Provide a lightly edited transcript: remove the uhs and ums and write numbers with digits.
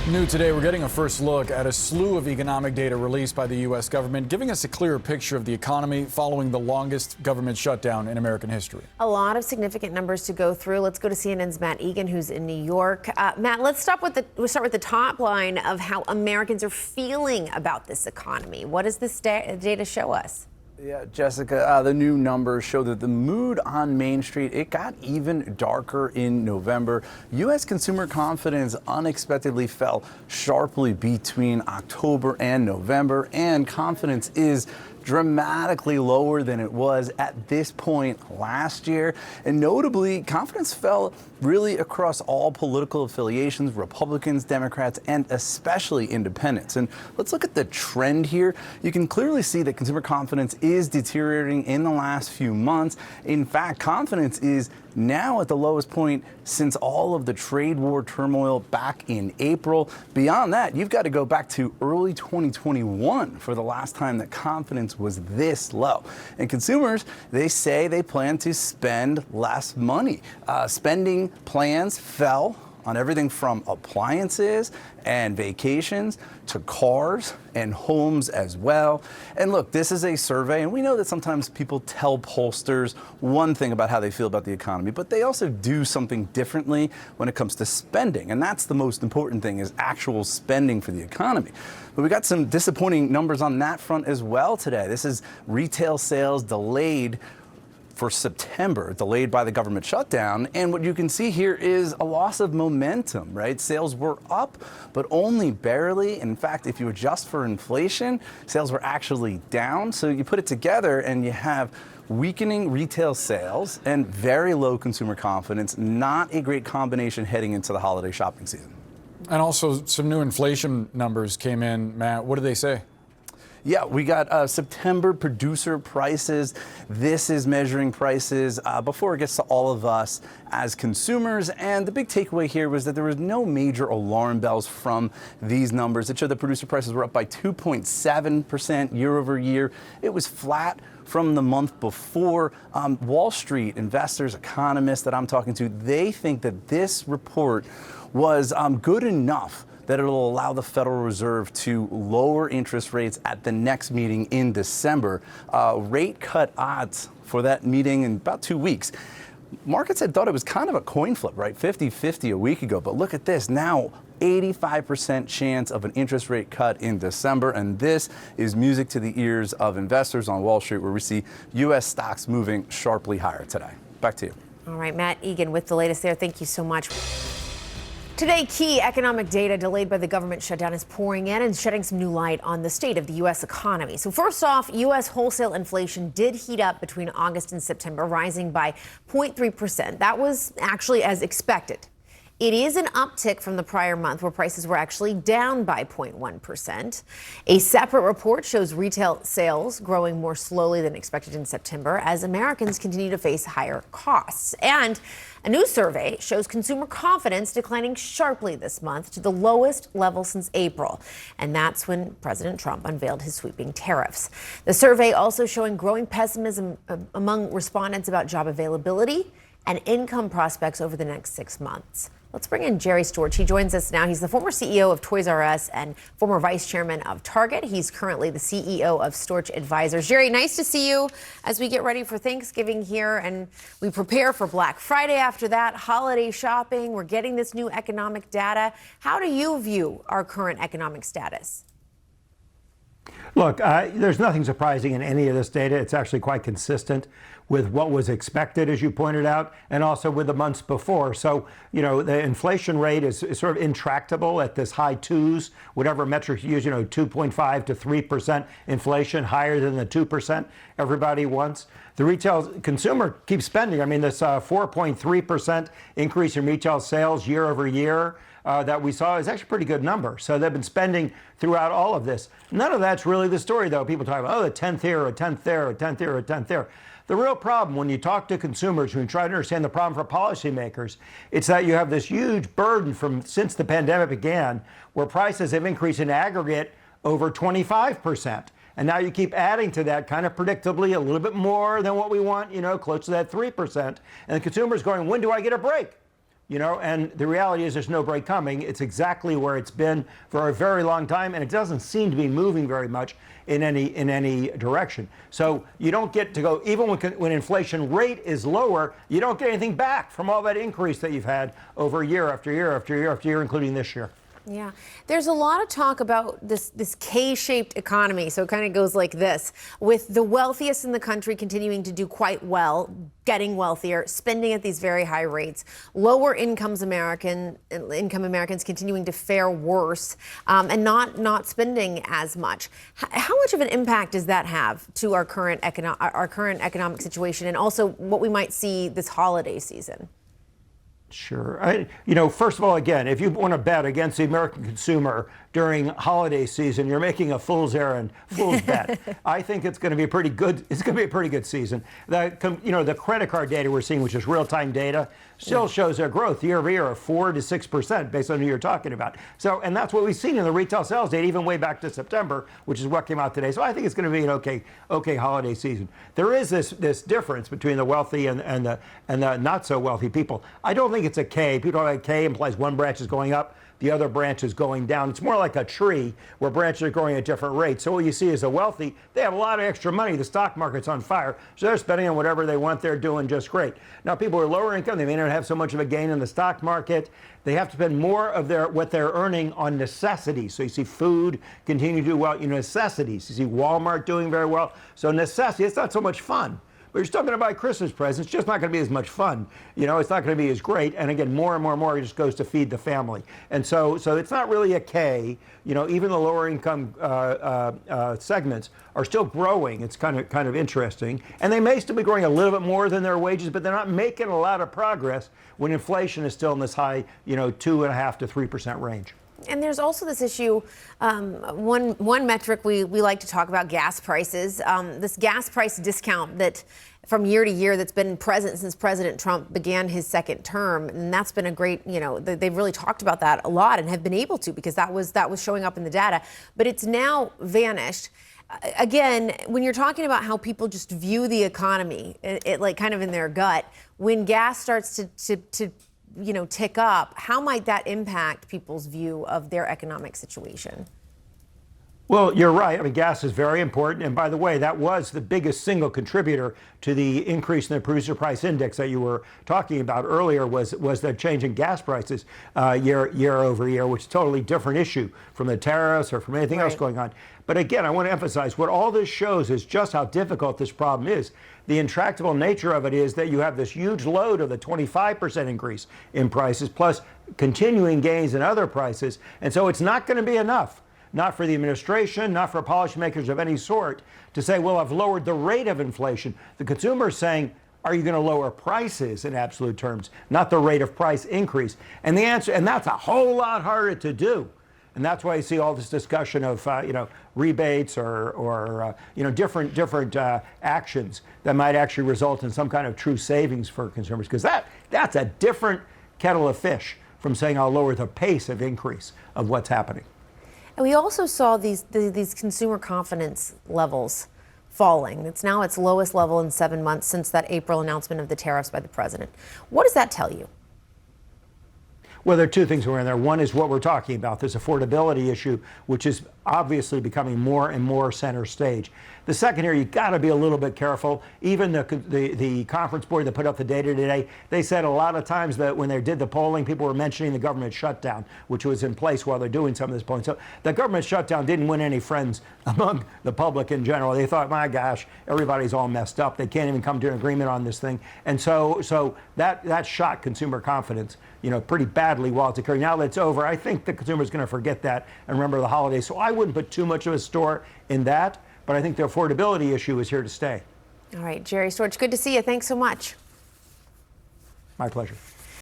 New today, we're getting a first look at a slew of economic data released by the U.S. government, giving us a clearer picture of the economy following the longest government shutdown in American history. A lot of significant numbers to go through. Let's go to CNN's Matt Egan, who's in New York. Matt, we'll start with the top line of how Americans are feeling about this economy. What does this data show us? Yeah, Jessica, the new numbers show that the mood on Main Street, it got even darker in November. U.S. consumer confidence unexpectedly fell sharply between October and November, and confidence is dramatically lower than it was at this point last year. And notably, confidence fell really across all political affiliations, Republicans, Democrats, and especially independents. And let's look at the trend here. You can clearly see that consumer confidence is deteriorating in the last few months. In fact, confidence is now at the lowest point since all of the trade war turmoil back in April. Beyond that, you've got to go back to early 2021 for the last time that confidence was this low. And consumers, they say they plan to spend less money. Spending plans fell on everything from appliances and vacations to cars and homes as well. And look, this is a survey, and we know that sometimes people tell pollsters one thing about how they feel about the economy, but they also do something differently when it comes to spending. And that's the most important thing, is actual spending for the economy. But we got some disappointing numbers on that front as well today. This is retail sales delayed for September, delayed by the government shutdown. And what you can see here is a loss of momentum, right? Sales were up, but only barely. In fact, if you adjust for inflation, sales were actually down. So you put it together and you have weakening retail sales and very low consumer confidence. Not a great combination heading into the holiday shopping season. And also some new inflation numbers came in. Matt, what do they say? Yeah, we got September producer prices. This is measuring prices before it gets to all of us as consumers. And the big takeaway here was that there was no major alarm bells from these numbers. It showed that producer prices were up by 2.7% year over year. It was flat from the month before. Wall Street investors, economists that I'm talking to, they think that this report was good enough that it'll allow the Federal Reserve to lower interest rates at the next meeting in December. Rate cut odds for that meeting in about 2 weeks. Markets had thought it was kind of a coin flip, right? 50-50 a week ago. But look at this now. 85% chance of an interest rate cut in December. And this is music to the ears of investors on Wall Street, where we see U.S. stocks moving sharply higher today. Back to you. All right, Matt Egan with the latest there. Thank you so much. Today, key economic data delayed by the government shutdown is pouring in and shedding some new light on the state of the U.S. economy. So first off, U.S. wholesale inflation did heat up between August and September, rising by 0.3%. That was actually as expected. It is an uptick from the prior month, where prices were actually down by 0.1%. A separate report shows retail sales growing more slowly than expected in September as Americans continue to face higher costs. And a new survey shows consumer confidence declining sharply this month to the lowest level since April. And that's when President Trump unveiled his sweeping tariffs. The survey also showing growing pessimism among respondents about job availability and income prospects over the next 6 months. Let's bring in Jerry Storch. He joins us now. He's the former CEO of Toys R Us and former vice chairman of Target. He's currently the CEO of Storch Advisors. Jerry, nice to see you as we get ready for Thanksgiving here and we prepare for Black Friday after that, holiday shopping. We're getting this new economic data. How do you view our current economic status? Look, there's nothing surprising in any of this data. It's actually quite consistent with what was expected, as you pointed out, and also with the months before. So, you know, the inflation rate is sort of intractable at this high twos, whatever metric you use, 2.5 to 3% inflation, higher than the 2% everybody wants. The retail consumer keeps spending. I mean, this 4.3% increase in retail sales year over year that we saw is actually a pretty good number. So they've been spending throughout all of this. None of that's really the story, though. People talk about, a 10th here, a 10th there, a 10th here, a 10th there. The real problem when you talk to consumers, when you try to understand the problem for policymakers, it's that you have this huge burden from since the pandemic began, where prices have increased in aggregate over 25%. And now you keep adding to that kind of predictably a little bit more than what we want, close to that 3%. And the consumer's going, when do I get a break? And the reality is there's no break coming. It's exactly where it's been for a very long time, and it doesn't seem to be moving very much in any direction. So you don't get to go, even when inflation rate is lower, you don't get anything back from all that increase that you've had over year after year after year after year, including this year. Yeah, there's a lot of talk about this K-shaped economy. So it kind of goes like this, with the wealthiest in the country continuing to do quite well, getting wealthier, spending at these very high rates, lower income Americans continuing to fare worse, and not spending as much. How much of an impact does that have to our current economic situation, and also what we might see this holiday season? Sure. First of all, again, if you want to bet against the American consumer during holiday season, you're making a fool's bet. I think it's going to be a pretty good. It's going to be a pretty good season. The credit card data we're seeing, which is real-time data, still shows a growth year over year of 4 to 6% based on who you're talking about. So, and that's what we've seen in the retail sales data, even way back to September, which is what came out today. So I think it's going to be an okay holiday season. There is this difference between the wealthy and the not so wealthy people. I don't think it's a K. People like K implies one branch is going up, the other branch is going down. It's more like a tree where branches are growing at different rates. So what you see is the wealthy, they have a lot of extra money. The stock market's on fire, so they're spending on whatever they want. They're doing just great. Now, people who are lower income, they may not have so much of a gain in the stock market. They have to spend more of what they're earning on necessities. So you see food continue to do well. Necessities. You see Walmart doing very well. So necessity, it's not so much fun. But you're still going to buy Christmas presents. It's just not going to be as much fun. It's not going to be as great. And again, more and more just goes to feed the family. And so it's not really a K. Even the lower income segments are still growing. It's kind of interesting. And they may still be growing a little bit more than their wages, but they're not making a lot of progress when inflation is still in this high, 2.5% to 3% range. And there's also this issue, one metric we like to talk about, gas prices. This gas price discount that from year to year that's been present since President Trump began his second term. And that's been a great, they've really talked about that a lot and have been able to, because that was showing up in the data. But it's now vanished. Again, when you're talking about how people just view the economy, it like kind of in their gut, when gas starts to tick up, how might that impact people's view of their economic situation? Well, you're right. I mean, gas is very important. And by the way, that was the biggest single contributor to the increase in the producer price index that you were talking about earlier, was the change in gas prices year over year, which is a totally different issue from the tariffs or from anything else going on. But again, I want to emphasize what all this shows is just how difficult this problem is. The intractable nature of it is that you have this huge load of the 25% increase in prices plus continuing gains in other prices. And so it's not going to be enough, not for the administration, not for policymakers of any sort, to say, well, I've lowered the rate of inflation. The consumer is saying, are you going to lower prices in absolute terms, not the rate of price increase? And the answer, and that's a whole lot harder to do. And that's why you see all this discussion of rebates or different actions that might actually result in some kind of true savings for consumers, because that's a different kettle of fish from saying I'll lower the pace of increase of what's happening. And we also saw these consumer confidence levels falling. It's now its lowest level in 7 months since that April announcement of the tariffs by the president. What does that tell you? Well, there are two things we're in there. One is what we're talking about, this affordability issue, which is obviously becoming more and more center stage. The second here, you've got to be a little bit careful. Even the conference board that put up the data today, they said a lot of times that when they did the polling, people were mentioning the government shutdown, which was in place while they're doing some of this polling. So the government shutdown didn't win any friends among the public in general. They thought, my gosh, everybody's all messed up. They can't even come to an agreement on this thing. And so that shot consumer confidence, pretty badly while it's occurring. Now that it's over, I think the consumer's going to forget that and remember the holidays. So I wouldn't put too much of a store in that. But I think the affordability issue is here to stay. All right, Jerry Storch, good to see you. Thanks so much. My pleasure.